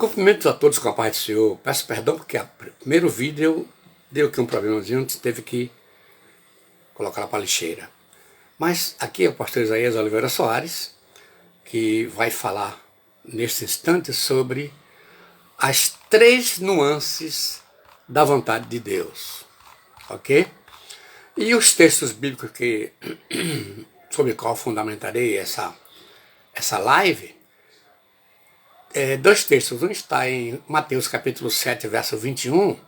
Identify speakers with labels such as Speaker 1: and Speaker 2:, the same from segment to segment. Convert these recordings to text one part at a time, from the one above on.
Speaker 1: Cumprimento a todos com a paz do Senhor. Peço perdão porque o primeiro vídeo deu aqui um problemazinho, a gente teve que colocar lá para a lixeira. Mas aqui é o pastor Isaías Oliveira Soares, que vai falar neste instante sobre as 3 nuances da vontade de Deus. Ok? E os textos bíblicos sobre o qual fundamentarei essa live, 2 textos. Um está em Mateus capítulo 7, verso 21,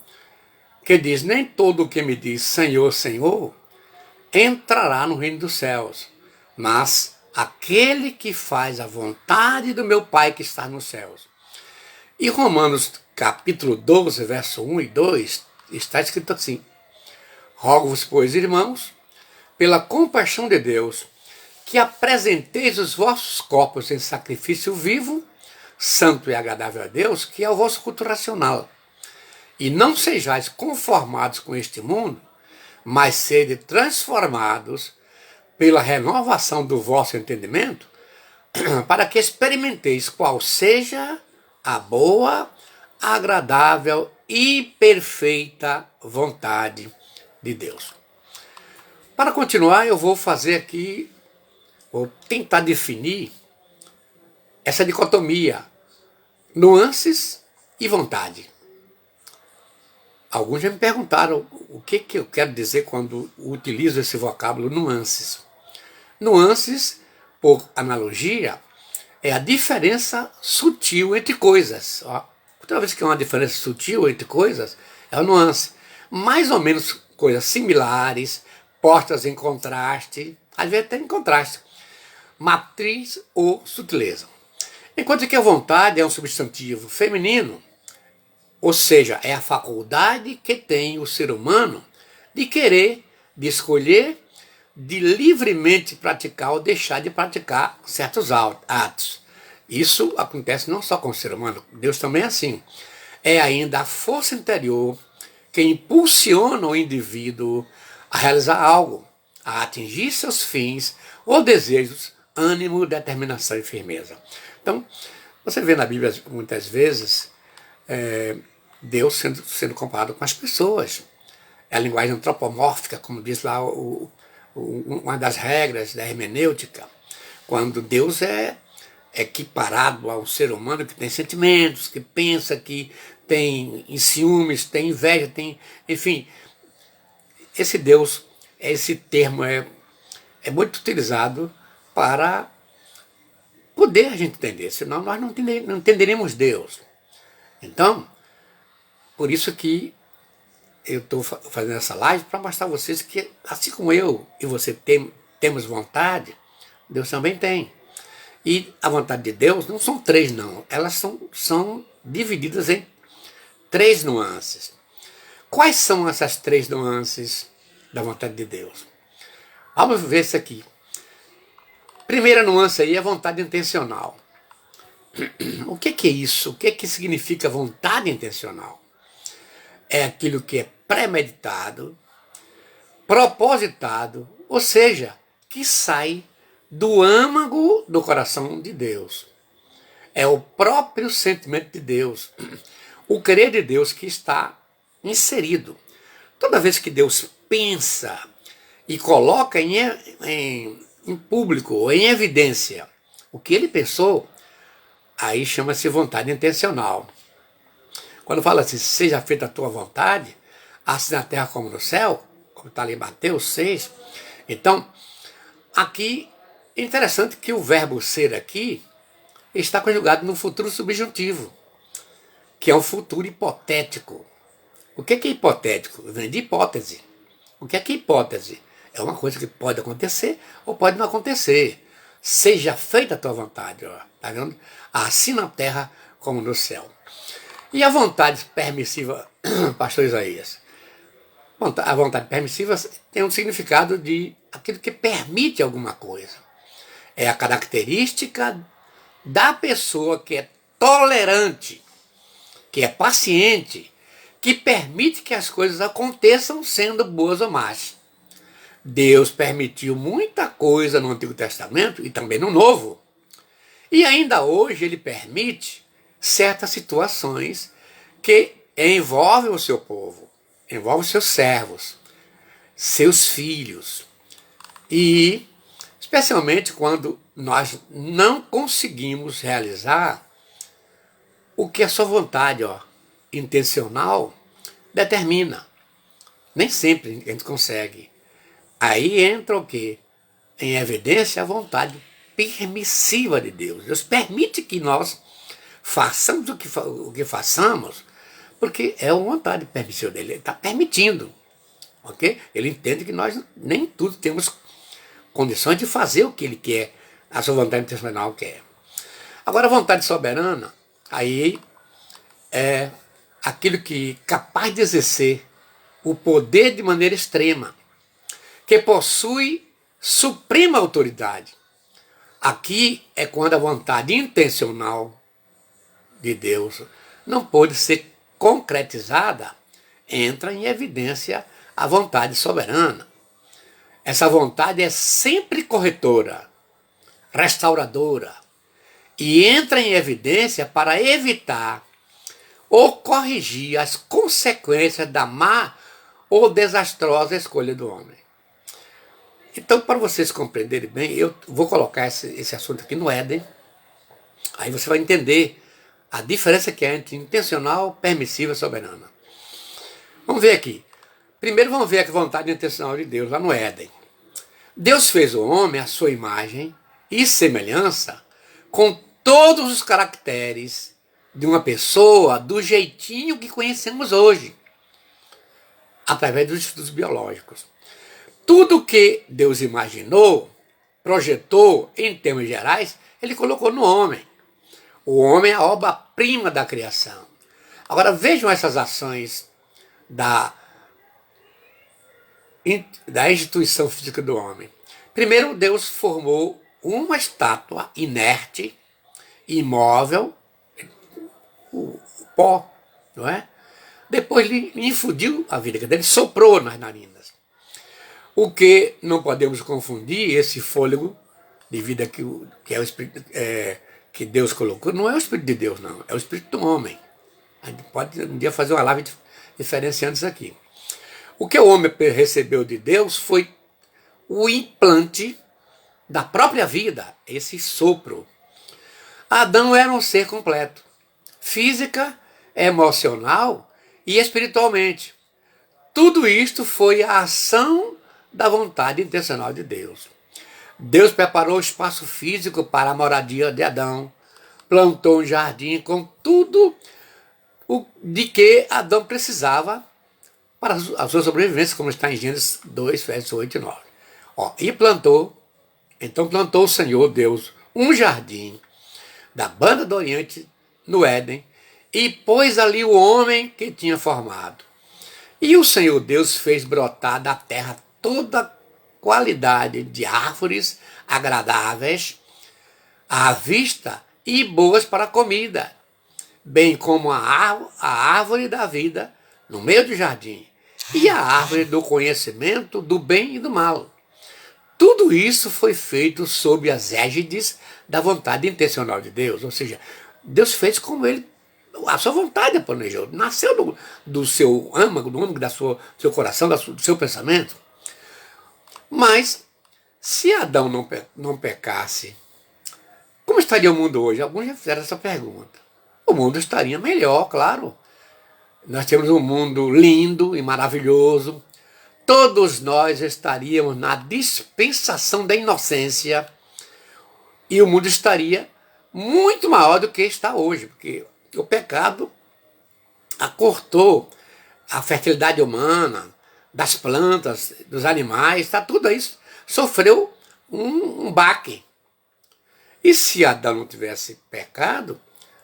Speaker 1: que diz: nem todo o que me diz Senhor, Senhor, entrará no reino dos céus, mas aquele que faz a vontade do meu Pai que está nos céus. E Romanos capítulo 12, verso 1 e 2, está escrito assim: rogo-vos, pois, irmãos, pela compaixão de Deus, que apresenteis os vossos corpos em sacrifício vivo, santo e agradável a Deus, que é o vosso culto racional. E não sejais conformados com este mundo, mas sede transformados pela renovação do vosso entendimento, para que experimenteis qual seja a boa, agradável e perfeita vontade de Deus. Para continuar, eu vou fazer aqui, vou tentar definir essa dicotomia, nuances e vontade. Alguns já me perguntaram o que eu quero dizer quando utilizo esse vocábulo nuances. Nuances, por analogia, é a diferença sutil entre coisas. Toda vez que há uma diferença sutil entre coisas, é uma nuance. Mais ou menos coisas similares, postas em contraste, às vezes até em contraste, matriz ou sutileza. Enquanto que a vontade é um substantivo feminino, ou seja, é a faculdade que tem o ser humano de querer, de escolher, de livremente praticar ou deixar de praticar certos atos. Isso acontece não só com o ser humano, Deus também é assim. É ainda a força interior que impulsiona o indivíduo a realizar algo, a atingir seus fins ou desejos, ânimo, determinação e firmeza. Então, você vê na Bíblia muitas vezes Deus sendo comparado com as pessoas. É a linguagem antropomórfica, como diz lá uma das regras da hermenêutica, quando Deus é equiparado ao ser humano que tem sentimentos, que pensa, que tem ciúmes, tem inveja, enfim, esse Deus, esse termo é muito utilizado para poder a gente entender, senão nós não entenderemos Deus. Então, por isso que eu estou fazendo essa live para mostrar a vocês que, assim como eu e você temos vontade, Deus também tem. E a vontade de Deus não são 3, não. Elas são divididas em 3 nuances. Quais são essas 3 nuances da vontade de Deus? Vamos ver isso aqui. Primeira nuance aí é a vontade intencional. O que é isso? O que significa vontade intencional? É aquilo que é premeditado, propositado, ou seja, que sai do âmago do coração de Deus. É o próprio sentimento de Deus, o querer de Deus que está inserido. Toda vez que Deus pensa e coloca em público ou em evidência o que ele pensou, aí chama-se vontade intencional. Quando fala assim, seja feita a tua vontade, assim na terra como no céu, como está ali em Mateus 6, então, aqui, é interessante que o verbo ser aqui está conjugado no futuro subjuntivo, que é um futuro hipotético. O que é hipotético? Vem de hipótese. O que é hipótese? É uma coisa que pode acontecer ou pode não acontecer. Seja feita a tua vontade, tá vendo? Assim na terra como no céu. E a vontade permissiva, pastor Isaías? A vontade permissiva tem um significado de aquilo que permite alguma coisa. É a característica da pessoa que é tolerante, que é paciente, que permite que as coisas aconteçam sendo boas ou más. Deus permitiu muita coisa no Antigo Testamento e também no Novo. E ainda hoje ele permite certas situações que envolvem o seu povo, envolvem os seus servos, seus filhos. E especialmente quando nós não conseguimos realizar o que a sua vontade intencional determina. Nem sempre a gente consegue. Aí entra o quê? Em evidência a vontade permissiva de Deus. Deus permite que nós façamos o que façamos, porque é uma vontade permissiva dele. Ele está permitindo. Okay? Ele entende que nós nem tudo temos condições de fazer o que ele quer, a sua vontade intencional quer. Agora, a vontade soberana, aí é aquilo que é capaz de exercer o poder de maneira extrema, que possui suprema autoridade. Aqui é quando a vontade intencional de Deus não pode ser concretizada, entra em evidência a vontade soberana. Essa vontade é sempre corretora, restauradora, e entra em evidência para evitar ou corrigir as consequências da má ou desastrosa escolha do homem. Então, para vocês compreenderem bem, eu vou colocar esse assunto aqui no Éden, aí você vai entender a diferença que é entre intencional, permissiva e soberana. Vamos ver aqui. Primeiro vamos ver a vontade intencional de Deus lá no Éden. Deus fez o homem à sua imagem e semelhança, com todos os caracteres de uma pessoa do jeitinho que conhecemos hoje, através dos estudos biológicos. Tudo que Deus imaginou, projetou em termos gerais, ele colocou no homem. O homem é a obra-prima da criação. Agora vejam essas ações da instituição física do homem. Primeiro, Deus formou uma estátua inerte, imóvel, o pó, não é? Depois ele infundiu a vida dele, soprou nas narinas. O que não podemos confundir, esse fôlego de vida que é o Espírito, que Deus colocou, não é o Espírito de Deus, não, é o Espírito do homem. A gente pode um dia fazer uma live diferenciando isso aqui. O que o homem recebeu de Deus foi o implante da própria vida, esse sopro. Adão era um ser completo, física, emocional e espiritualmente. Tudo isto foi a ação da vontade intencional de Deus. Deus preparou o espaço físico para a moradia de Adão, plantou um jardim com tudo de que Adão precisava para a sua sobrevivência, como está em Gênesis 2, versos 8 e 9. Então plantou o Senhor Deus um jardim da banda do Oriente, no Éden, e pôs ali o homem que tinha formado. E o Senhor Deus fez brotar da terra toda qualidade de árvores agradáveis à vista e boas para a comida, bem como a árvore da vida no meio do jardim, e a árvore do conhecimento do bem e do mal. Tudo isso foi feito sob as égides da vontade intencional de Deus, ou seja, Deus fez como ele, a sua vontade planejou, nasceu do seu âmago, do âmago do seu coração, do seu pensamento. Mas, se Adão não pecasse, como estaria o mundo hoje? Alguns já fizeram essa pergunta. O mundo estaria melhor, claro. Nós temos um mundo lindo e maravilhoso. Todos nós estaríamos na dispensação da inocência e o mundo estaria muito maior do que está hoje, porque o pecado acortou a fertilidade humana, das plantas, dos animais, tudo isso sofreu um baque. E se Adão não tivesse pecado,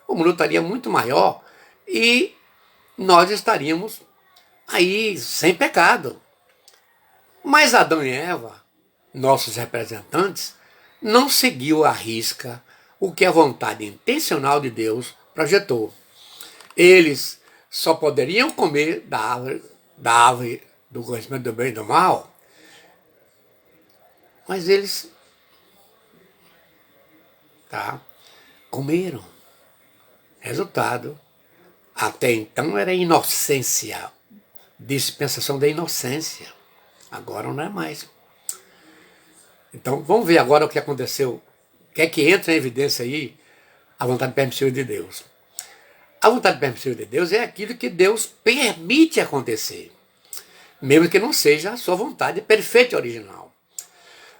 Speaker 1: o mundo estaria muito maior e nós estaríamos aí sem pecado. Mas Adão e Eva, nossos representantes, não seguiu à risca o que a vontade intencional de Deus projetou. Eles só poderiam comer da árvore do conhecimento do bem e do mal, mas eles comeram. Resultado, até então era inocência, dispensação da inocência. Agora não é mais. Então vamos ver agora o que aconteceu. O que é que entra em evidência aí? A vontade permissiva de Deus. A vontade permissiva de Deus é aquilo que Deus permite acontecer, mesmo que não seja a sua vontade perfeita e original.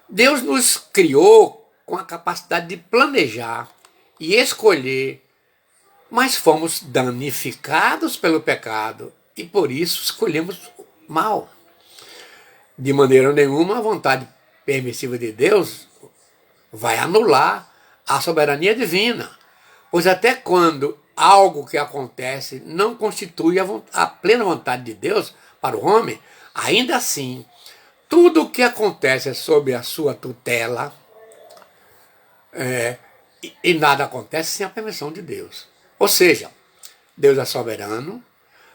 Speaker 1: Deus nos criou com a capacidade de planejar e escolher, mas fomos danificados pelo pecado e por isso escolhemos mal. De maneira nenhuma a vontade permissiva de Deus vai anular a soberania divina, pois até quando algo que acontece não constitui a plena vontade de Deus para o homem, ainda assim, tudo o que acontece é sob a sua tutela, e nada acontece sem a permissão de Deus. Ou seja, Deus é soberano,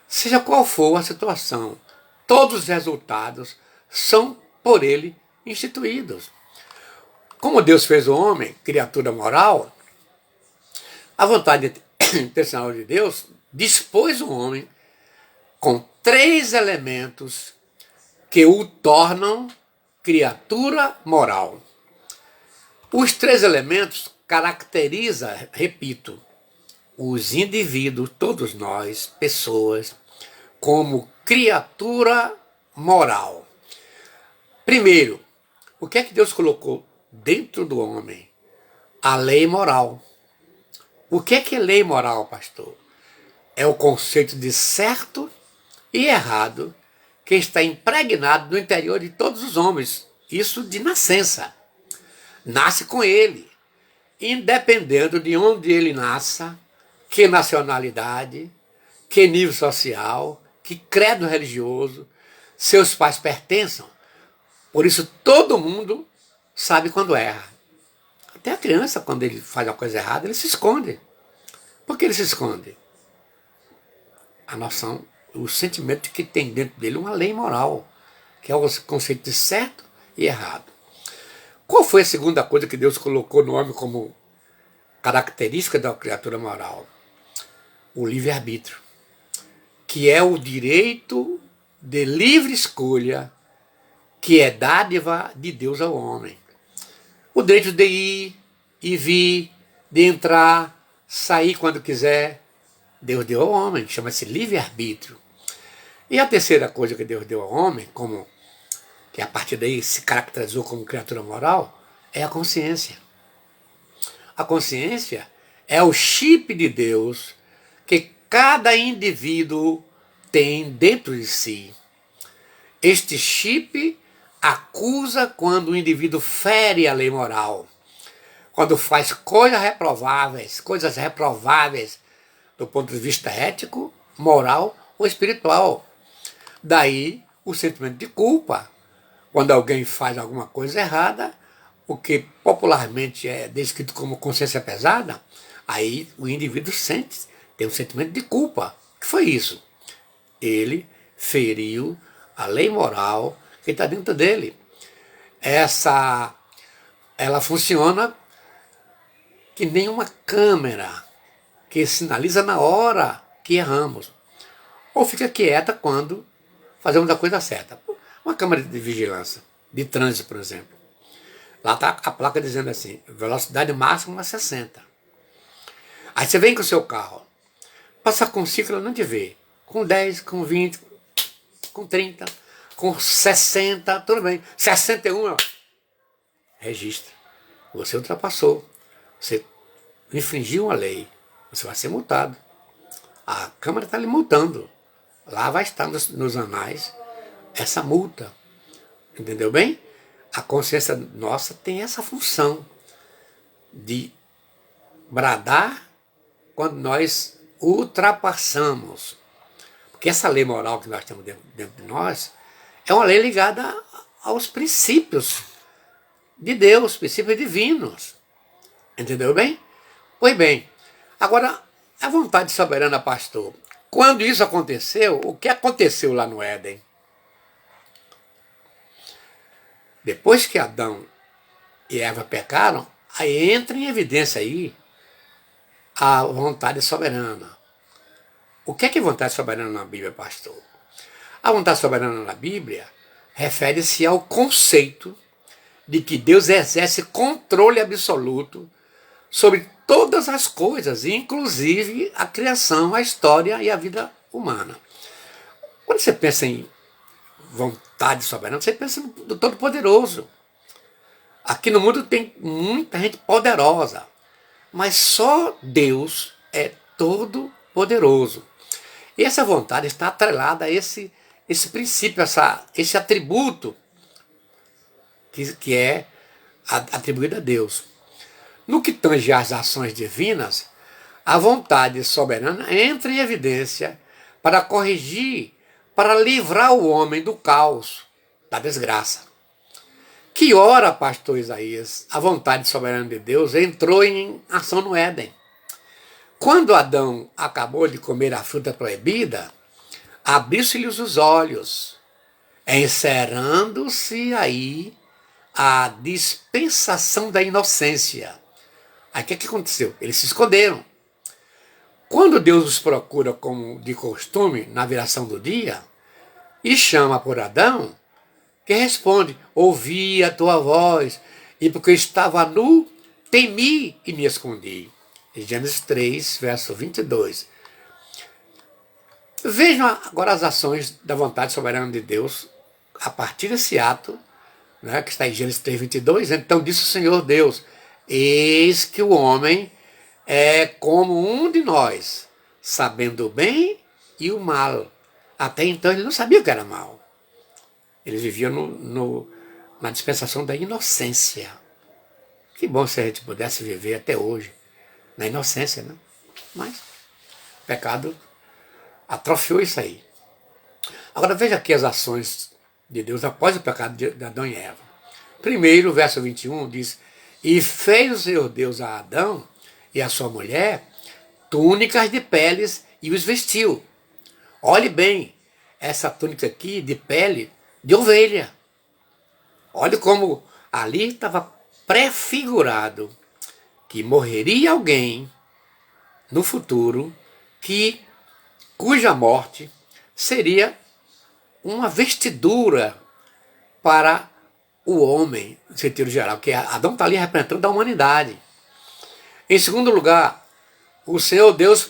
Speaker 1: seja qual for a situação, todos os resultados são por ele instituídos. Como Deus fez o homem, criatura moral, a vontade intencional de Deus dispôs o homem com 3 elementos que o tornam criatura moral. Os 3 elementos caracterizam, repito, os indivíduos, todos nós, pessoas, como criatura moral. Primeiro, o que é que Deus colocou dentro do homem? A lei moral. O que é lei moral, pastor? É o conceito de certo e errado que está impregnado no interior de todos os homens. Isso de nascença. Nasce com ele. Independendo de onde ele nasça, que nacionalidade, que nível social, que credo religioso, seus pais pertençam. Por isso todo mundo sabe quando erra. Até a criança, quando ele faz uma coisa errada, ele se esconde. Por que ele se esconde? A noção, o sentimento de que tem dentro dele uma lei moral, que é o conceito de certo e errado. Qual foi a segunda coisa que Deus colocou no homem como característica da criatura moral? O livre-arbítrio, que é o direito de livre escolha, que é dádiva de Deus ao homem. O direito de ir e vir, de entrar, sair quando quiser, Deus deu ao homem, chama-se livre-arbítrio. E a terceira coisa que Deus deu ao homem, como que a partir daí se caracterizou como criatura moral, é a consciência. A consciência é o chip de Deus que cada indivíduo tem dentro de si. Este chip acusa quando o indivíduo fere a lei moral, quando faz coisas reprováveis do ponto de vista ético, moral ou espiritual. Daí o sentimento de culpa, quando alguém faz alguma coisa errada, o que popularmente é descrito como consciência pesada, aí o indivíduo tem um sentimento de culpa. O que foi isso? Ele feriu a lei moral que está dentro dele. Ela funciona que nem uma câmera que sinaliza na hora que erramos. Ou fica quieta quando fazemos a coisa certa. Uma câmera de vigilância, de trânsito, por exemplo. Lá está a placa dizendo assim, velocidade máxima 60. Aí você vem com o seu carro, passa com 5, ela não te vê. Com 10, com 20, com 30, com 60, tudo bem. 61, ó, registra. Você ultrapassou. Você infringiu uma lei. Você vai ser multado. A Câmara está lhe multando. Lá vai estar nos anais essa multa. Entendeu bem? A consciência nossa tem essa função de bradar quando nós ultrapassamos. Porque essa lei moral que nós temos dentro de nós é uma lei ligada aos princípios de Deus, princípios divinos. Entendeu bem? Pois bem, agora, a vontade soberana, pastor. Quando isso aconteceu, o que aconteceu lá no Éden? Depois que Adão e Eva pecaram, aí entra em evidência aí a vontade soberana. O que é vontade soberana na Bíblia, pastor? A vontade soberana na Bíblia refere-se ao conceito de que Deus exerce controle absoluto sobre todas as coisas, inclusive a criação, a história e a vida humana. Quando você pensa em vontade soberana, você pensa no Todo-Poderoso. Aqui no mundo tem muita gente poderosa, mas só Deus é todo-poderoso. E essa vontade está atrelada a esse princípio, esse atributo que é atribuído a Deus. No que tange às ações divinas, a vontade soberana entra em evidência para corrigir, para livrar o homem do caos, da desgraça. Que ora, pastor Isaías, a vontade soberana de Deus entrou em ação no Éden. Quando Adão acabou de comer a fruta proibida, abriu-se-lhe os olhos, encerrando-se aí a dispensação da inocência. Aí o que aconteceu? Eles se esconderam. Quando Deus os procura como de costume, na viração do dia, e chama por Adão, que responde: ouvi a tua voz, e porque eu estava nu, temi e me escondi. Gênesis 3, verso 22. Vejam agora as ações da vontade soberana de Deus a partir desse ato, né, que está em Gênesis 3, 22. Então disse o Senhor Deus: eis que o homem é como um de nós, sabendo o bem e o mal. Até então ele não sabia o que era mal. Eles viviam na dispensação da inocência. Que bom se a gente pudesse viver até hoje na inocência, né? Mas o pecado atrofiou isso aí. Agora veja aqui as ações de Deus após o pecado de Adão e Eva. Primeiro, verso 21 diz: e fez o Senhor Deus a Adão e a sua mulher túnicas de peles e os vestiu. Olhe bem, essa túnica aqui de pele de ovelha. Olhe como ali estava prefigurado que morreria alguém no futuro cuja morte seria uma vestidura para o homem, no sentido geral, que Adão está ali representando a humanidade. Em segundo lugar, o Senhor Deus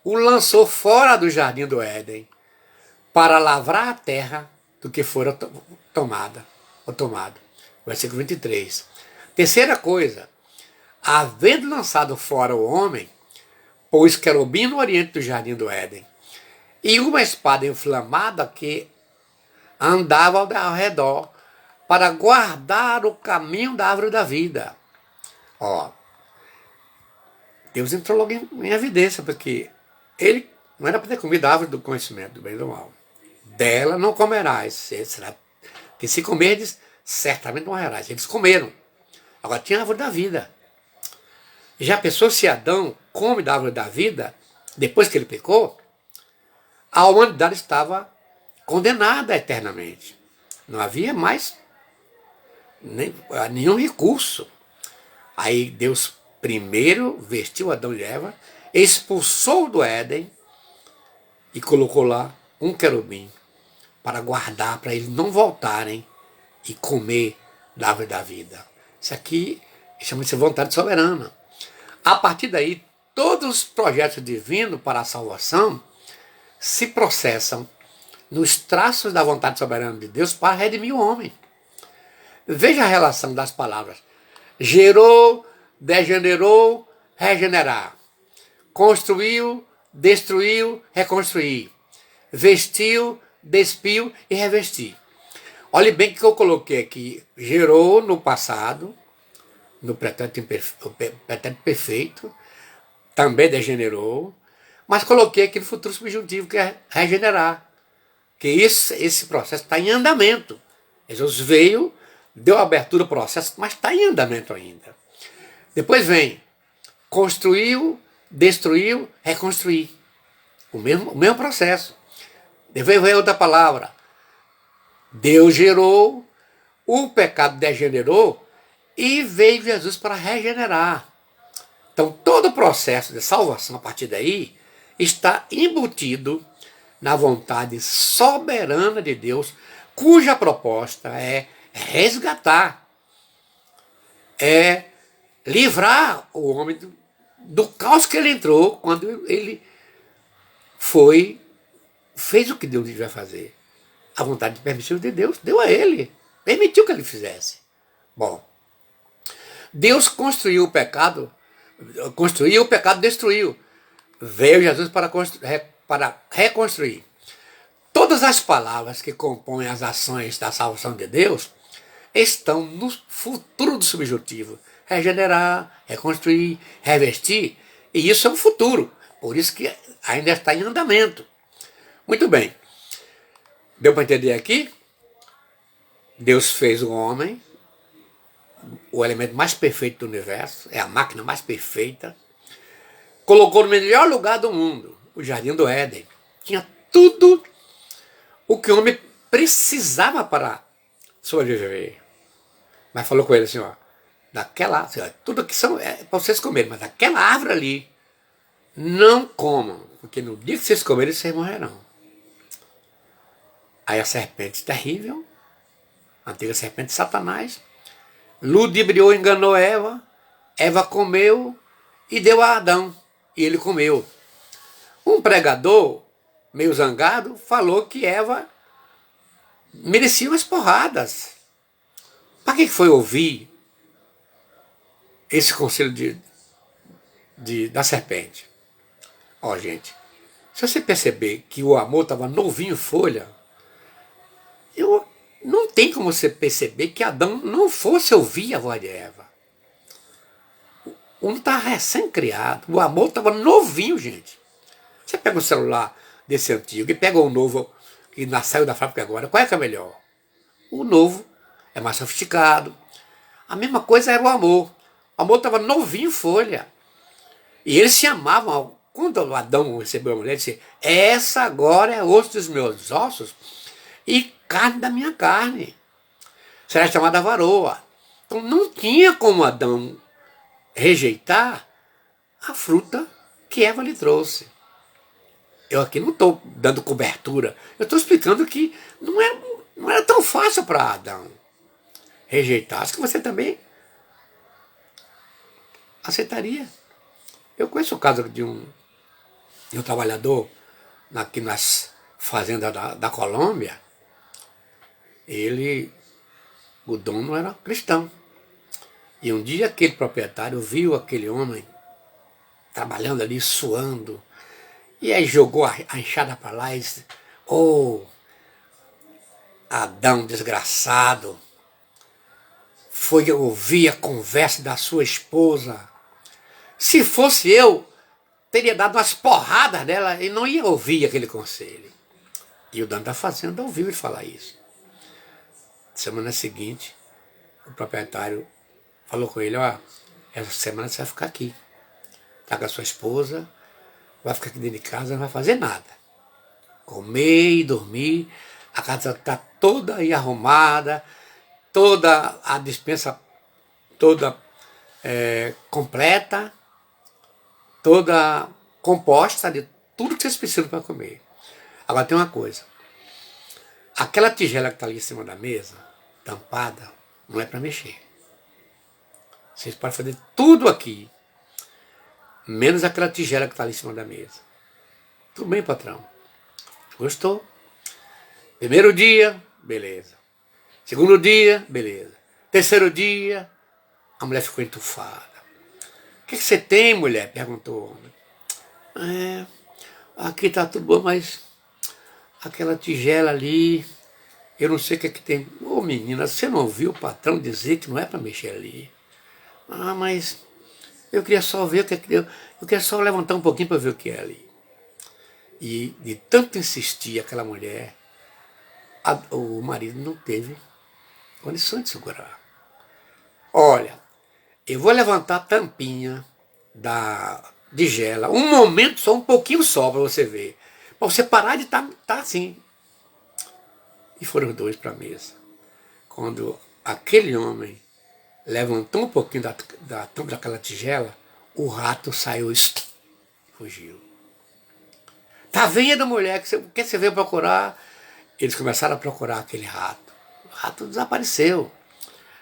Speaker 1: o lançou fora do jardim do Éden para lavrar a terra do que fora tomado. Versículo 23. Terceira coisa, havendo lançado fora o homem, pôs querubim no oriente do jardim do Éden, e uma espada inflamada que andava ao redor para guardar o caminho da árvore da vida. Ó, Deus entrou logo em evidência, porque ele não era para ter comido a árvore do conhecimento do bem e do mal. Dela não comerás, que se comerdes, certamente morrerás. Eles comeram. Agora tinha a árvore da vida. Já pensou se Adão come da árvore da vida, depois que ele pecou? A humanidade estava condenada eternamente. Não havia mais nenhum recurso. Aí Deus primeiro vestiu Adão e Eva, expulsou do Éden e colocou lá um querubim para guardar, para eles não voltarem e comer da árvore da vida. Isso aqui chama-se vontade soberana. A partir daí, todos os projetos divinos para a salvação se processam nos traços da vontade soberana de Deus para redimir o homem. Veja a relação das palavras: gerou, degenerou, regenerar. Construiu, destruiu, reconstruir. Vestiu, despiu e revestir. Olhe bem que eu coloquei aqui: gerou no passado, no pretérito perfeito, também degenerou, mas coloquei aqui no futuro subjuntivo, que é regenerar. Que esse processo está em andamento. Jesus veio, deu abertura ao processo, mas está em andamento ainda. Depois vem, construiu, destruiu, reconstruir. O mesmo processo. Depois vem outra palavra. Deus gerou, o pecado degenerou e veio Jesus para regenerar. Então, todo o processo de salvação a partir daí está embutido na vontade soberana de Deus, cuja proposta é resgatar, é livrar o homem do caos que ele entrou quando ele fez o que Deus devia fazer. A vontade permissiva de Deus deu a ele, permitiu que ele fizesse. Bom, Deus construiu o pecado, destruiu. Veio Jesus para reconstruir. Todas as palavras que compõem as ações da salvação de Deus estão no futuro do subjuntivo. Regenerar, reconstruir, revestir. E isso é um futuro. Por isso que ainda está em andamento. Muito bem. Deu para entender aqui? Deus fez o homem, o elemento mais perfeito do universo, é a máquina mais perfeita. Colocou no melhor lugar do mundo, o Jardim do Éden. Tinha tudo o que o homem precisava para sobreviver. Mas falou com ele assim, ó, assim, ó, tudo que são é para vocês comerem, mas daquela árvore ali, não comam, porque no dia que vocês comerem, vocês morrerão. Aí a serpente terrível, a antiga serpente de Satanás, ludibriou, enganou Eva, Eva comeu e deu a Adão, e ele comeu. Um pregador, meio zangado, falou que Eva merecia umas porradas. Para que foi ouvir esse conselho da serpente? Ó, gente, se você perceber que o amor estava novinho folha, não tem como você perceber que Adão não fosse ouvir a voz de Eva. O homem estava recém-criado, o amor estava novinho, gente. Você pega um celular desse antigo e pega o novo que saiu da fábrica agora, qual é que é melhor? O novo é mais sofisticado. A mesma coisa era o amor. O amor estava novinho folha. E eles se amavam. Quando Adão recebeu a mulher, ele disse, essa agora é osso dos meus ossos e carne da minha carne. Será chamada varoa. Então não tinha como Adão rejeitar a fruta que Eva lhe trouxe. Eu aqui não estou dando cobertura. Eu estou explicando que não era tão fácil para Adão rejeitar. Acho que você também aceitaria. Eu conheço o caso de um trabalhador aqui nas fazendas da Colômbia. O dono era cristão. E um dia aquele proprietário viu aquele homem trabalhando ali, suando, e aí jogou a enxada para lá e disse, oh, Adão desgraçado, foi ouvir a conversa da sua esposa. Se fosse eu, teria dado umas porradas nela e não ia ouvir aquele conselho. E o dono da fazenda ouviu ele falar isso. Semana seguinte, o proprietário falou com ele, ó, essa semana você vai ficar aqui. Tá com a sua esposa, vai ficar aqui dentro de casa, não vai fazer nada. Comer e dormir, a casa está toda aí arrumada, toda a despensa toda completa, toda composta de tudo que vocês precisam para comer. Agora tem uma coisa, aquela tigela que está ali em cima da mesa, tampada, não é para mexer. Vocês podem fazer tudo aqui, menos aquela tigela que está ali em cima da mesa. Tudo bem, patrão? Gostou? Primeiro dia, beleza. Segundo dia, beleza. Terceiro dia, a mulher ficou entufada. O que você tem, mulher? Perguntou o homem. Aqui está tudo bom, mas aquela tigela ali, eu não sei o que é que tem. Ô menina, você não ouviu o patrão dizer que não é para mexer ali? Mas eu queria só ver o que é que eu queria só levantar um pouquinho para ver o que é ali. E de tanto insistir aquela mulher, o marido não teve condições de segurar. Olha, eu vou levantar a tampinha da tigela, um momento só, um pouquinho só para você ver. Para você parar de estar assim. E foram os dois para a mesa. Quando aquele homem levantou um pouquinho da tampa daquela tigela, o rato saiu e fugiu. Tá vendo, mulher, que você veio procurar? Eles começaram a procurar aquele rato. O rato desapareceu.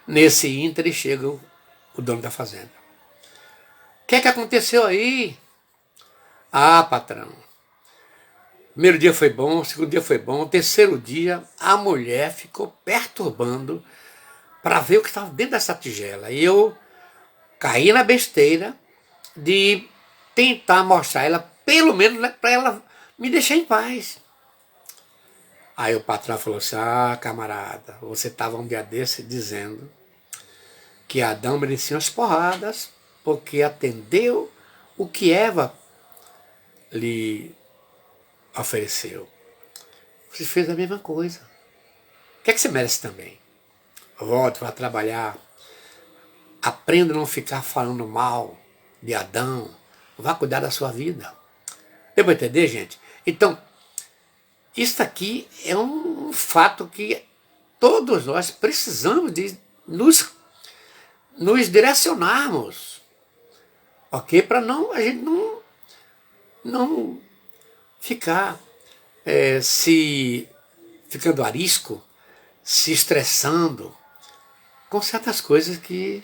Speaker 1: Nesse ínterim chega o dono da fazenda. O que é que aconteceu aí? Ah, patrão. Primeiro dia foi bom, segundo dia foi bom, terceiro dia a mulher ficou perturbando para ver o que estava dentro dessa tigela. E eu caí na besteira de tentar mostrar ela, pelo menos para ela me deixar em paz. Aí o patrão falou assim: ah, camarada, você estava um dia desse dizendo que Adão merecia as porradas porque atendeu o que Eva lhe ofereceu. Você fez a mesma coisa. O que é que você merece também? Volte para trabalhar. Aprenda a não ficar falando mal de Adão. Vá cuidar da sua vida. Deu para entender, gente? Então, isso aqui é um fato que todos nós precisamos de nos direcionarmos, ok? Para a gente não ficar ficando arisco, se estressando com certas coisas que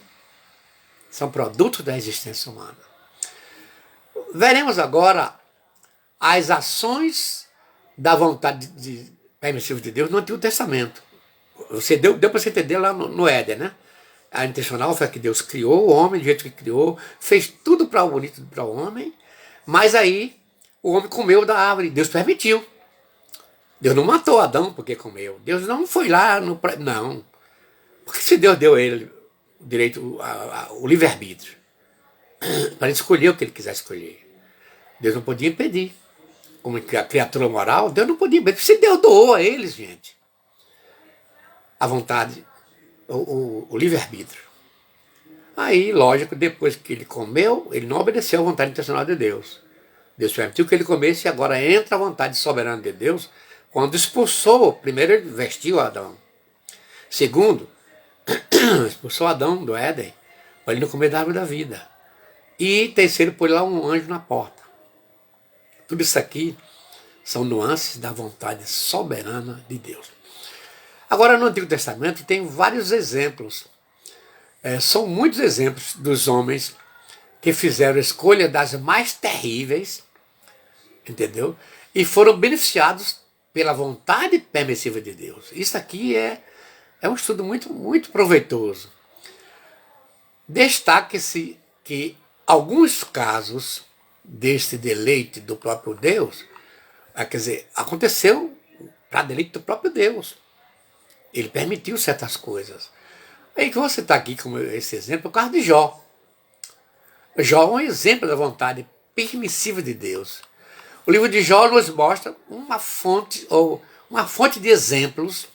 Speaker 1: são produtos da existência humana. Veremos agora as ações da vontade permissiva de Deus no Antigo Testamento. Deu para você entender lá no Éden, né? A intencional foi que Deus criou o homem do jeito que criou, fez tudo para o bonito para o homem, mas aí o homem comeu da árvore, Deus permitiu. Deus não matou Adão porque comeu. Deus não foi lá, não. Porque se Deus deu a ele o direito, o livre-arbítrio, para ele escolher o que ele quiser escolher, Deus não podia impedir. Como criatura moral, Deus não podia impedir. Se Deus doou a eles, gente, a vontade, o livre-arbítrio. Aí, lógico, depois que ele comeu, ele não obedeceu à vontade intencional de Deus. Deus permitiu que ele comesse e agora entra a vontade soberana de Deus quando expulsou. Primeiro ele vestiu Adão. Segundo, expulsou Adão do Éden para ele não comer da árvore da vida. E terceiro, pôs lá um anjo na porta. Tudo isso aqui são nuances da vontade soberana de Deus. Agora, no Antigo Testamento tem vários exemplos. São muitos exemplos dos homens que fizeram a escolha das mais terríveis, entendeu? E foram beneficiados pela vontade permissiva de Deus. Isso aqui é um estudo muito, muito proveitoso. Destaque-se que alguns casos deste deleite do próprio Deus, quer dizer, aconteceu para deleite do próprio Deus. Ele permitiu certas coisas. Aí que você está aqui com esse exemplo por causa de Jó. Jó é um exemplo da vontade permissiva de Deus. O livro de Jó nos mostra uma fonte de exemplos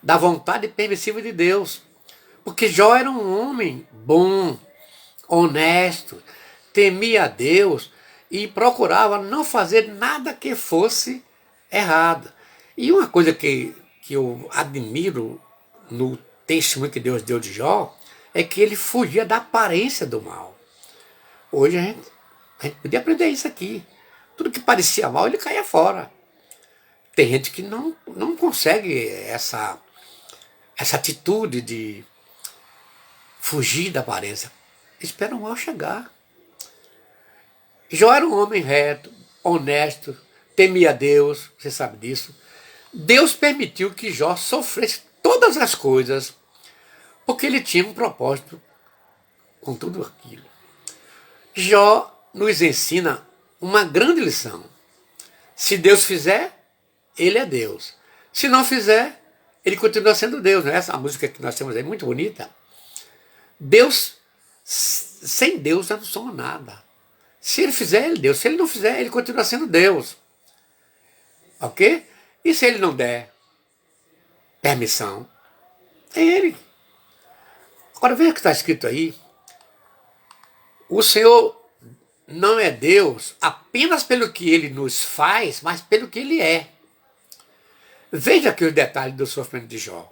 Speaker 1: da vontade permissiva de Deus. Porque Jó era um homem bom, honesto, temia a Deus e procurava não fazer nada que fosse errado. E uma coisa que eu admiro no testemunho que Deus deu de Jó é que ele fugia da aparência do mal. Hoje a gente podia aprender isso aqui. Tudo que parecia mal, ele caía fora. Tem gente que não consegue essa atitude de fugir da aparência. Espera o mal chegar. Jó era um homem reto, honesto, temia a Deus, você sabe disso. Deus permitiu que Jó sofresse todas as coisas, porque ele tinha um propósito com tudo aquilo. Jó nos ensina uma grande lição. Se Deus fizer, ele é Deus. Se não fizer, ele continua sendo Deus. Não é essa música que nós temos aí, muito bonita? Deus, sem Deus, nós não somos nada. Se ele fizer, ele é Deus. Se ele não fizer, ele continua sendo Deus. Ok? E se ele não der permissão, é ele. Agora veja o que está escrito aí. O Senhor não é Deus apenas pelo que ele nos faz, mas pelo que ele é. Veja aqui os detalhes do sofrimento de Jó.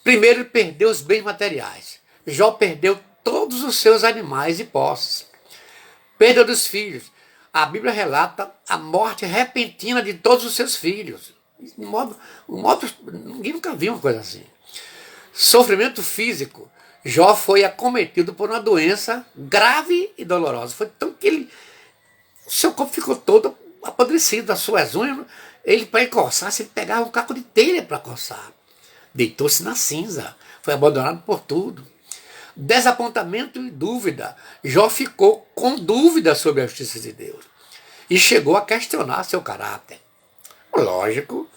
Speaker 1: Primeiro, ele perdeu os bens materiais. Jó perdeu todos os seus animais e posses. Perda dos filhos. A Bíblia relata a morte repentina de todos os seus filhos. Ninguém nunca viu uma coisa assim. Sofrimento físico. Jó foi acometido por uma doença grave e dolorosa. Foi tão que o seu corpo ficou todo apodrecido, as suas unhas. Ele, para coçar, ele pegava um caco de telha para coçar. Deitou-se na cinza. Foi abandonado por tudo. Desapontamento e dúvida. Jó ficou com dúvida sobre a justiça de Deus. E chegou a questionar seu caráter. Lógico,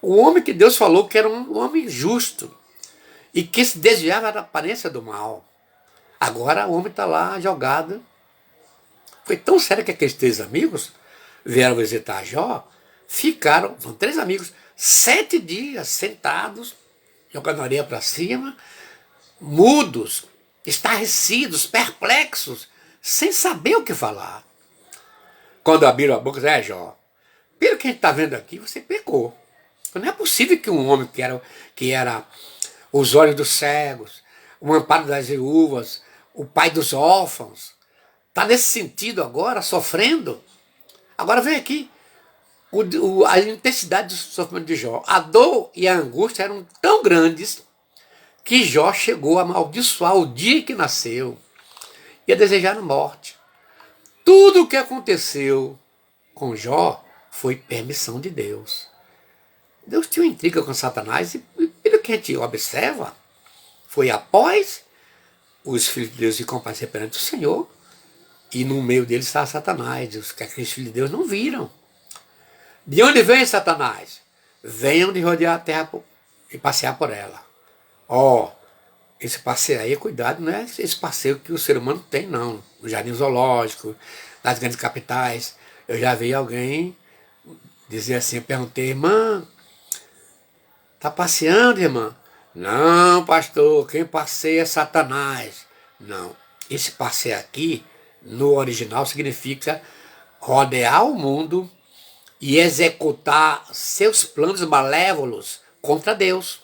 Speaker 1: o homem que Deus falou que era um homem justo e que se desviava da aparência do mal. Agora o homem está lá jogado. Foi tão sério que aqueles 3 amigos vieram visitar Jó, ficaram, são 3 amigos, 7 dias sentados, jogando areia para cima, mudos, estarrecidos, perplexos, sem saber o que falar. Quando abriram a boca, Jó, pelo que a gente está vendo aqui, você pecou. Não é possível que um homem que era os olhos dos cegos, o amparo das viúvas, o pai dos órfãos, está nesse sentido agora, sofrendo. Agora vem aqui, a intensidade do sofrimento de Jó. A dor e a angústia eram tão grandes que Jó chegou a amaldiçoar o dia que nasceu e a desejar a morte. Tudo o que aconteceu com Jó foi permissão de Deus. Deus tinha uma intriga com Satanás e pelo que a gente observa, foi após os filhos de Deus se comparecer perante o Senhor e no meio deles estava Satanás. Os que aqueles filhos de Deus não viram. De onde vem Satanás? Venham de rodear a terra e passear por ela. Esse passeio aí, cuidado, não é esse passeio que o ser humano tem, não. No jardim zoológico, nas grandes capitais. Eu já vi alguém dizer assim, eu perguntei, irmã, está passeando, irmã? Não, pastor, quem passeia é Satanás. Não, esse passeio aqui, no original, significa rodear o mundo e executar seus planos malévolos contra Deus.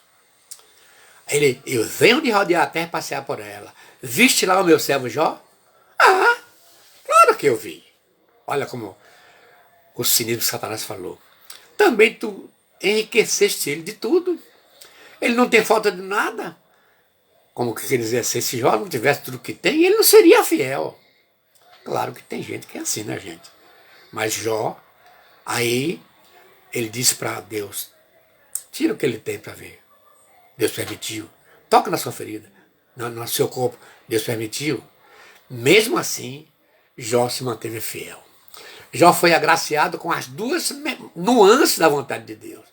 Speaker 1: Eu venho de rodear a terra e passear por ela. Viste lá o meu servo Jó? Ah, claro que eu vi. Olha como o cinismo de Satanás falou. Também tu enriqueceste ele de tudo. Ele não tem falta de nada. Como que quer dizer, se esse Jó não tivesse tudo que tem, ele não seria fiel. Claro que tem gente que é assim, né, gente? Mas Jó, aí ele disse para Deus, tira o que ele tem para ver. Deus permitiu. Toca na sua ferida, no seu corpo. Deus permitiu. Mesmo assim, Jó se manteve fiel. Jó foi agraciado com as 2 nuances da vontade de Deus.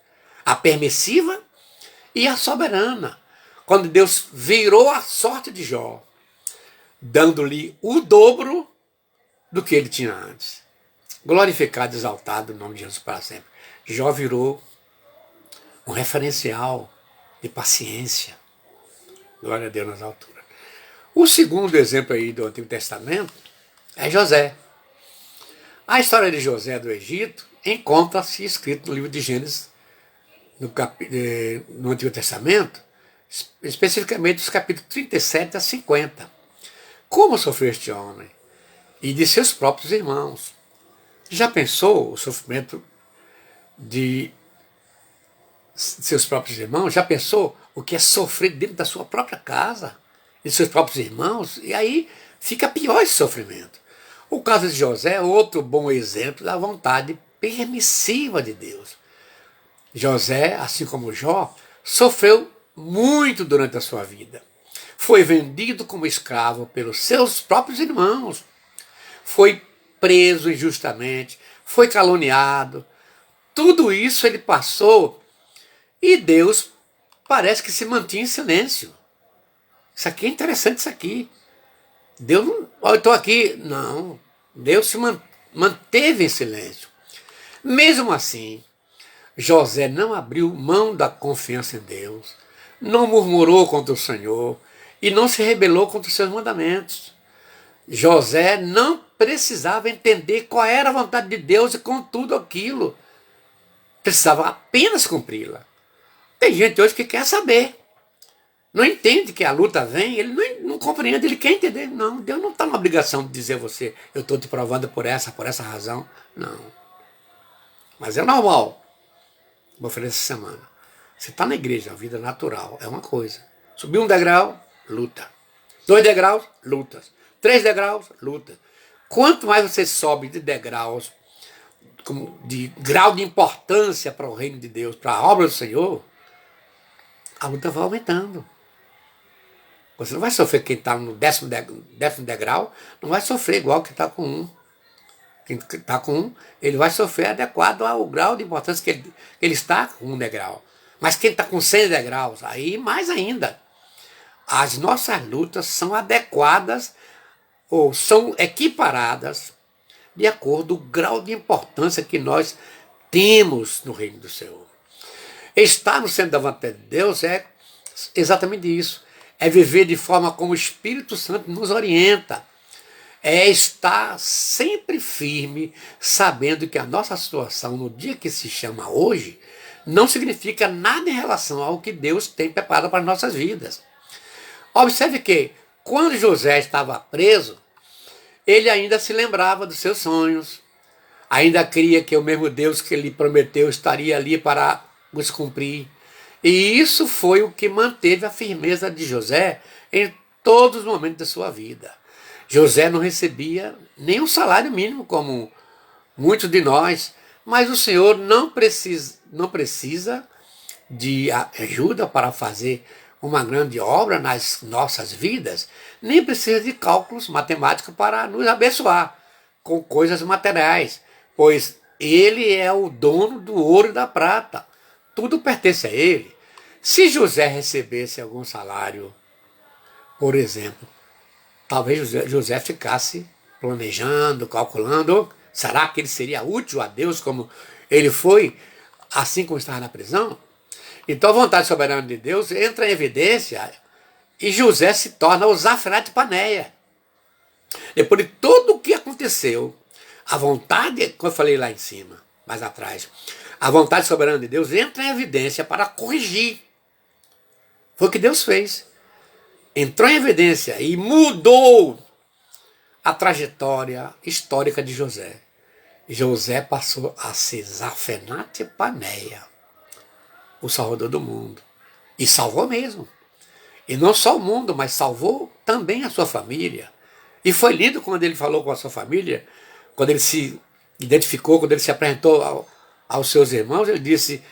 Speaker 1: A permissiva e a soberana. Quando Deus virou a sorte de Jó, dando-lhe o dobro do que ele tinha antes. Glorificado, exaltado o nome de Jesus para sempre. Jó virou um referencial de paciência. Glória a Deus nas alturas. O segundo exemplo aí do Antigo Testamento é José. A história de José do Egito encontra-se escrito no livro de Gênesis, no Antigo Testamento, especificamente os capítulos 37 a 50. Como sofreu este homem? E de seus próprios irmãos. Já pensou o sofrimento de seus próprios irmãos? Já pensou o que é sofrer dentro da sua própria casa, de seus próprios irmãos? E aí fica pior esse sofrimento. O caso de José é outro bom exemplo da vontade permissiva de Deus. José, assim como Jó, sofreu muito durante a sua vida. Foi vendido como escravo pelos seus próprios irmãos. Foi preso injustamente, foi caluniado. Tudo isso ele passou e Deus parece que se mantinha em silêncio. Isso aqui é interessante, isso aqui. Deus não... eu estou aqui. Não. Deus se manteve em silêncio. Mesmo assim, José não abriu mão da confiança em Deus, não murmurou contra o Senhor e não se rebelou contra os seus mandamentos. José não precisava entender qual era a vontade de Deus e com tudo aquilo. Precisava apenas cumpri-la. Tem gente hoje que quer saber. Não entende que a luta vem, ele não compreende, ele quer entender. Não, Deus não está na obrigação de dizer a você, eu estou te provando por essa razão. Não. Mas é normal. Vou fazer essa semana. Você está na igreja, a vida natural, é uma coisa. Subiu um degrau, luta. 2 degraus, lutas. 3 degraus, luta. Quanto mais você sobe de degraus, de grau de importância para o reino de Deus, para a obra do Senhor, a luta vai aumentando. Você não vai sofrer quem está no 10º degrau, não vai sofrer igual quem está com 1. Quem está com 1, ele vai sofrer adequado ao grau de importância que ele está com 1 degrau. Mas quem está com 100 degraus, aí mais ainda. As nossas lutas são adequadas ou são equiparadas de acordo com o grau de importância que nós temos no reino do Senhor. Estar no centro da vontade de Deus é exatamente isso. É viver de forma como o Espírito Santo nos orienta. É estar sempre firme, sabendo que a nossa situação, no dia que se chama hoje, não significa nada em relação ao que Deus tem preparado para as nossas vidas. Observe que, quando José estava preso, ele ainda se lembrava dos seus sonhos, ainda cria que o mesmo Deus que lhe prometeu estaria ali para os cumprir. E isso foi o que manteve a firmeza de José em todos os momentos da sua vida. José não recebia nem um salário mínimo, como muitos de nós, mas o Senhor não precisa de ajuda para fazer uma grande obra nas nossas vidas, nem precisa de cálculos matemáticos para nos abençoar com coisas materiais, pois Ele é o dono do ouro e da prata. Tudo pertence a Ele. Se José recebesse algum salário, por exemplo, talvez José ficasse planejando, calculando, será que ele seria útil a Deus como ele foi, assim como estava na prisão? Então a vontade soberana de Deus entra em evidência e José se torna o Zafenate Paneia. Depois de tudo o que aconteceu, a vontade, como eu falei lá em cima, mais atrás, a vontade soberana de Deus entra em evidência para corrigir. Foi o que Deus fez. Entrou em evidência e mudou a trajetória histórica de José. José passou a ser Zafenate Paneia, o Salvador do mundo. E salvou mesmo. E não só o mundo, mas salvou também a sua família. E foi lindo quando ele falou com a sua família, quando ele se identificou, quando ele se apresentou aos seus irmãos, ele disse: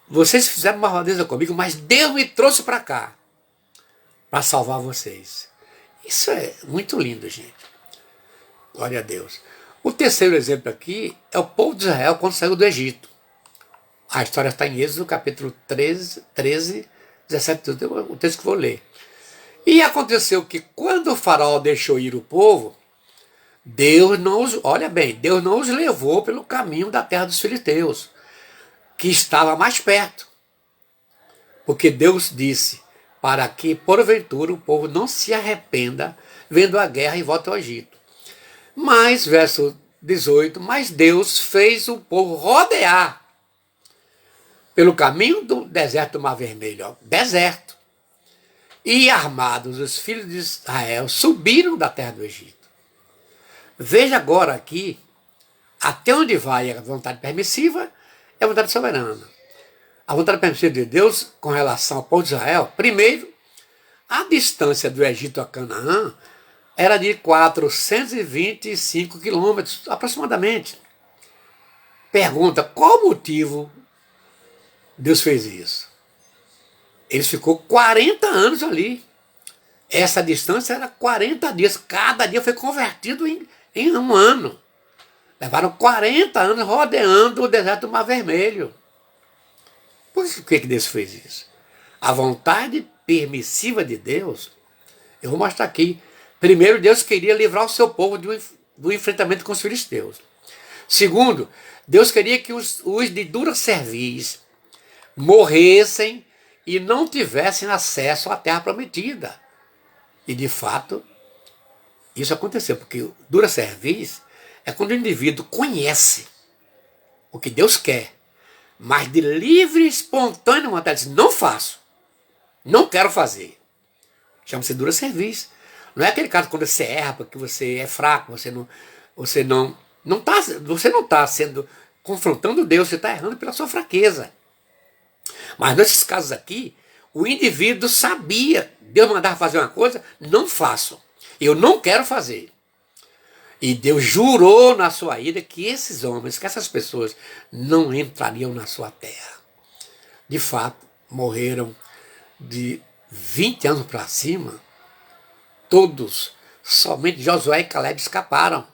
Speaker 1: vocês fizeram uma rodeza comigo, mas Deus me trouxe para cá, para salvar vocês. Isso é muito lindo, gente. Glória a Deus. O terceiro exemplo aqui é o povo de Israel quando saiu do Egito. A história está em Êxodo, capítulo 13, 17, o texto que vou ler. E aconteceu que quando o faraó deixou ir o povo, Deus não os levou pelo caminho da terra dos filisteus, que estava mais perto. Porque Deus disse, para que, porventura, o povo não se arrependa vendo a guerra e volte ao Egito. Mas, verso 18, mas Deus fez o povo rodear pelo caminho do deserto do Mar Vermelho, deserto. E armados, os filhos de Israel subiram da terra do Egito. Veja agora aqui, até onde vai a vontade permissiva e a vontade soberana. A vontade permissiva de Deus com relação ao povo de Israel, primeiro, a distância do Egito a Canaã era de 425 quilômetros, aproximadamente. Pergunta, qual o motivo Deus fez isso? Ele ficou 40 anos ali. Essa distância era 40 dias. Cada dia foi convertido em um ano. Levaram 40 anos rodeando o deserto do Mar Vermelho. Por que Deus fez isso? A vontade permissiva de Deus, eu vou mostrar aqui. Primeiro, Deus queria livrar o seu povo do enfrentamento com os filisteus. Segundo, Deus queria que os de dura cerviz morressem e não tivessem acesso à terra prometida. E, de fato, isso aconteceu, porque dura cerviz é quando o indivíduo conhece o que Deus quer, mas de livre e espontânea vontade diz, não faço, não quero fazer. Chama-se dura serviço. Não é aquele caso quando você erra porque você é fraco, você não está sendo confrontando Deus, você está errando pela sua fraqueza. Mas nesses casos aqui, o indivíduo sabia, Deus mandava fazer uma coisa, não faço. Eu não quero fazer. E Deus jurou na sua ira que esses homens, que essas pessoas não entrariam na sua terra. De fato, morreram de 20 anos para cima, todos. Somente Josué e Caleb escaparam.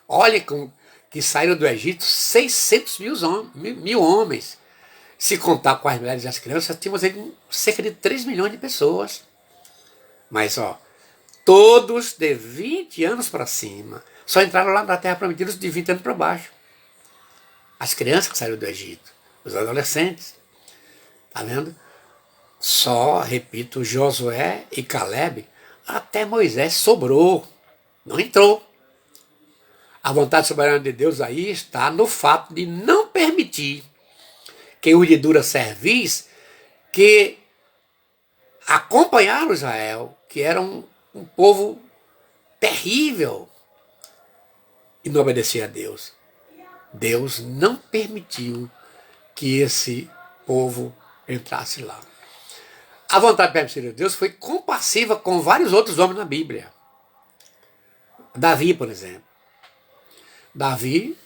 Speaker 1: Olha que saíram do Egito 600 mil homens. Se contar com as mulheres e as crianças, tínhamos cerca de 3 milhões de pessoas. Mas, todos de 20 anos para cima, só entraram lá na Terra Prometida de 20 anos para baixo. As crianças que saíram do Egito, os adolescentes. Está vendo? Só, repito, Josué e Caleb, até Moisés sobrou, não entrou. A vontade soberana de Deus aí está no fato de não permitir que os de dura cerviz que acompanharam Israel, que era um povo terrível, e não obedecia a Deus. Deus não permitiu que esse povo entrasse lá. A vontade permissiva de Deus foi compassiva com vários outros homens na Bíblia. Davi, por exemplo. Davi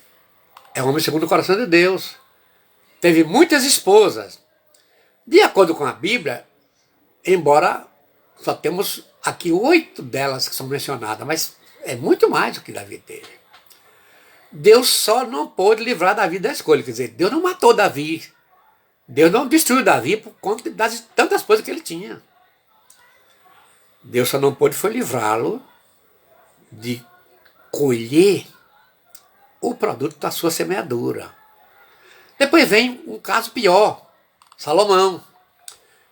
Speaker 1: é um homem segundo o coração de Deus. Teve muitas esposas. De acordo com a Bíblia, embora só temos aqui 8 delas que são mencionadas, mas é muito mais do que Davi teve. Deus só não pôde livrar Davi da escolha. Quer dizer, Deus não matou Davi. Deus não destruiu Davi por conta das tantas coisas que ele tinha. Deus só não pôde foi livrá-lo de colher o produto da sua semeadura. Depois vem um caso pior, Salomão.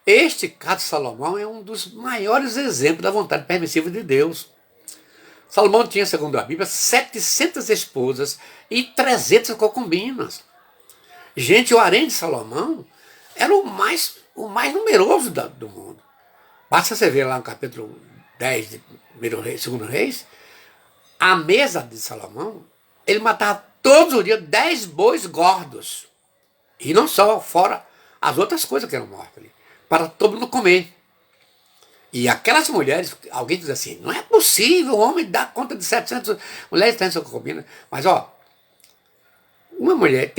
Speaker 1: Este caso de Salomão é um dos maiores exemplos da vontade permissiva de Deus. Salomão tinha, segundo a Bíblia, 700 esposas e 300 concubinas. Gente, o harém de Salomão era o mais numeroso do mundo. Basta você ver lá no capítulo 10 de 2 Reis, a mesa de Salomão, ele matava todos os dias 10 bois gordos. E não só, fora as outras coisas que eram mortas ali, para todo mundo comer. E aquelas mulheres, alguém diz assim, não é possível o homem dar conta de 700 mulheres tendo sua concubina. Mas, uma mulher,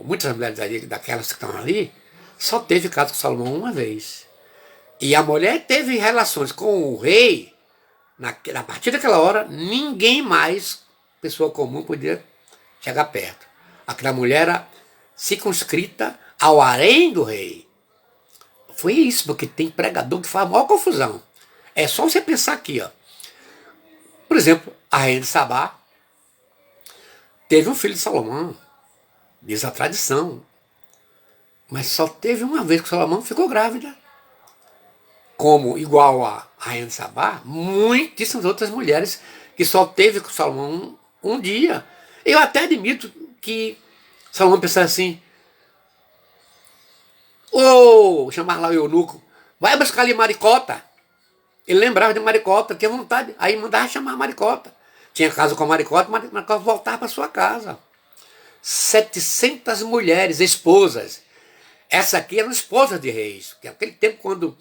Speaker 1: muitas mulheres ali, daquelas que estão ali, só teve caso com Salomão uma vez. E a mulher teve relações com o rei, a partir daquela hora, ninguém mais, pessoa comum, podia chegar perto. Aquela mulher era circunscrita ao harém do rei. Foi isso, porque tem pregador que faz a maior confusão. É só você pensar aqui, Por exemplo, a rainha de Sabá teve um filho de Salomão, diz a tradição. Mas só teve uma vez que Salomão ficou grávida. Como, igual a rainha de Sabá, muitíssimas outras mulheres que só teve com Salomão um dia. Eu até admito que Salomão pensava assim, chamar lá o eunuco, vai buscar ali Maricota. Ele lembrava de Maricota, tinha vontade, aí mandava chamar Maricota. Tinha casa com Maricota, Maricota voltava para sua casa. 700 mulheres, esposas. Essa aqui eram esposas de reis. Porque naquele tempo, quando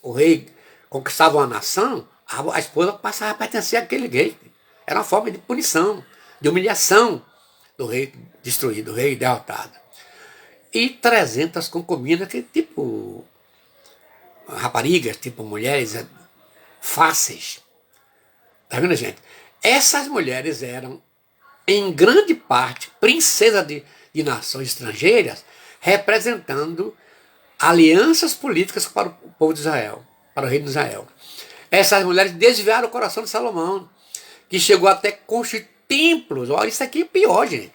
Speaker 1: o rei conquistava uma nação, a esposa passava a pertencer àquele rei. Era uma forma de punição, de humilhação do rei destruído, do rei derrotado. E 300 concubinas, que tipo raparigas, tipo mulheres fáceis. Tá vendo, gente? Essas mulheres eram, em grande parte, princesas de nações estrangeiras, representando alianças políticas para o povo de Israel, para o reino de Israel. Essas mulheres desviaram o coração de Salomão, que chegou até construir templos. Olha, isso aqui é pior, gente.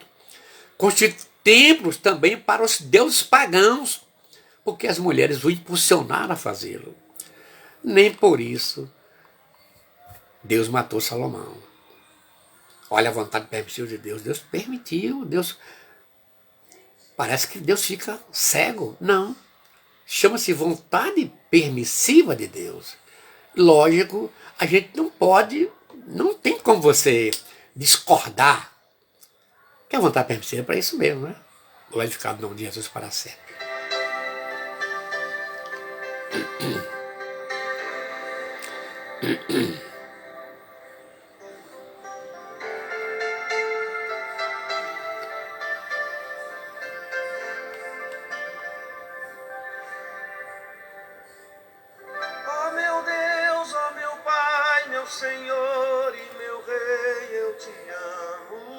Speaker 1: Construir templos também para os deuses pagãos, porque as mulheres o impulsionaram a fazê-lo. Nem por isso Deus matou Salomão. Olha a vontade permissiva de Deus. Deus permitiu, Deus... Parece que Deus fica cego. Não. Chama-se vontade permissiva de Deus. Lógico, a gente não pode, não tem como você discordar que a vontade permissiva é para isso mesmo, né? Glorificado o nome de Jesus para sempre.
Speaker 2: Ó meu Deus, ó meu Pai, meu Senhor e meu Rei, eu te amo.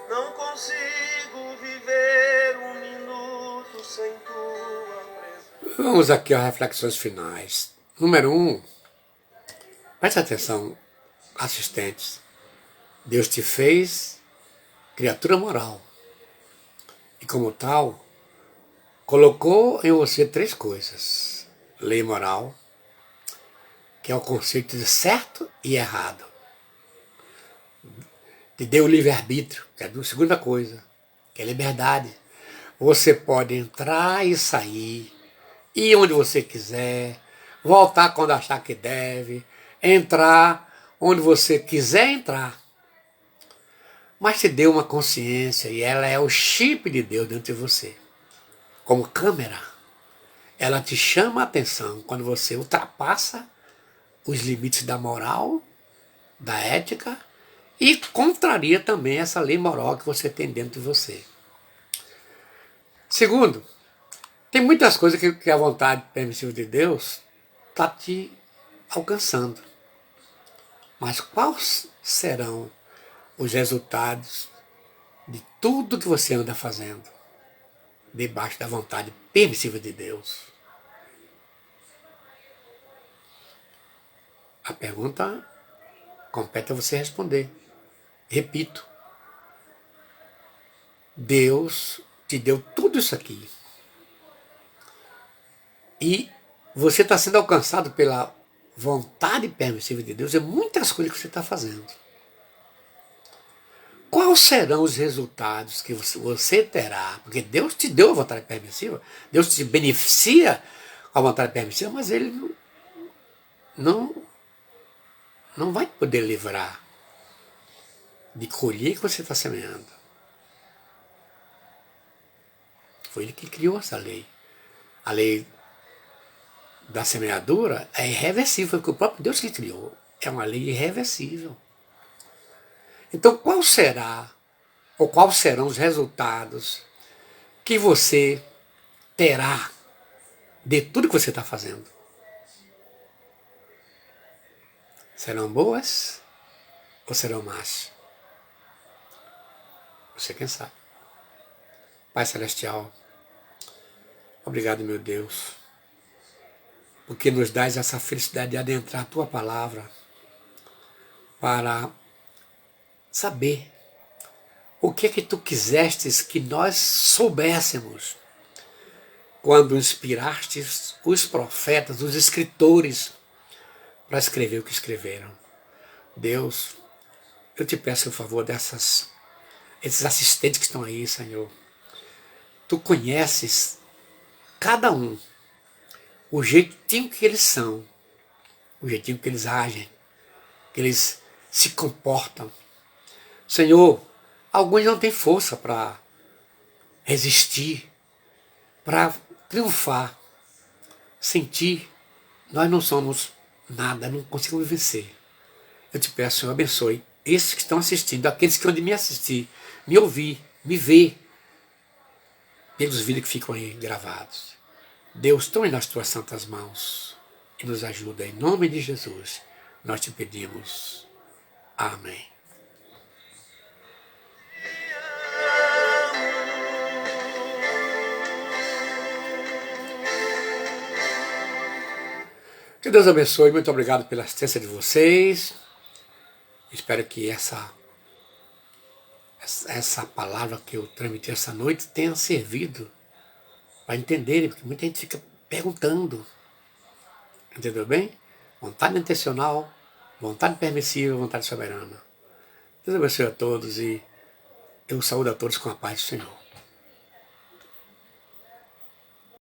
Speaker 2: Não consigo viver um minuto sem tua presença.
Speaker 1: Vamos aqui às reflexões finais. Número 1, preste atenção, assistentes. Deus te fez criatura moral. E como tal, colocou em você 3 coisas. Lei moral, que é o conceito de certo e errado. Te deu o livre-arbítrio, que é a segunda coisa, que é liberdade. Você pode entrar e sair, ir onde você quiser, voltar quando achar que deve, entrar onde você quiser entrar. Mas te deu uma consciência e ela é o chip de Deus dentro de você. Como câmera, ela te chama a atenção quando você ultrapassa os limites da moral, da ética e contraria também essa lei moral que você tem dentro de você. Segundo, tem muitas coisas que a vontade permissiva de Deus está te alcançando. Mas quais serão os resultados de tudo que você anda fazendo debaixo da vontade permissiva de Deus? A pergunta compete a você responder. Repito, Deus te deu tudo isso aqui. E você está sendo alcançado pela vontade permissiva de Deus em muitas coisas que você está fazendo. Quais serão os resultados que você terá? Porque Deus te deu a vontade permissiva, Deus te beneficia com a vontade permissiva, mas Ele não vai poder livrar de colher que você está semeando. Foi Ele que criou essa lei. A lei da semeadura é irreversível, porque o próprio Deus que criou. É uma lei irreversível. Então, qual será, ou quais serão os resultados que você terá de tudo que você está fazendo? Serão boas ou serão más? Você quem sabe. Pai Celestial, obrigado, meu Deus, porque nos dás essa felicidade de adentrar a Tua Palavra para saber o que é que Tu quisestes que nós soubéssemos quando inspirastes os profetas, os escritores, para escrever o que escreveram. Deus, eu te peço o favor esses assistentes que estão aí, Senhor. Tu conheces cada um, o jeitinho que eles são, o jeitinho que eles agem, que eles se comportam. Senhor, alguns não têm força para resistir, para triunfar. Sem Ti, nós não somos nada, não conseguimos vencer. Eu te peço, Senhor, abençoe esses que estão assistindo, aqueles que hão de me assistir, me ouvir, me ver, pelos vídeos que ficam aí gravados. Deus, tome nas Tuas santas mãos e nos ajuda. Em nome de Jesus, nós te pedimos. Amém. Que Deus abençoe, muito obrigado pela assistência de vocês. Espero que essa palavra que eu transmiti essa noite tenha servido para entenderem, porque muita gente fica perguntando. Entendeu bem? Vontade intencional, vontade permissiva, vontade soberana. Deus abençoe a todos e eu saúdo a todos com a paz do Senhor.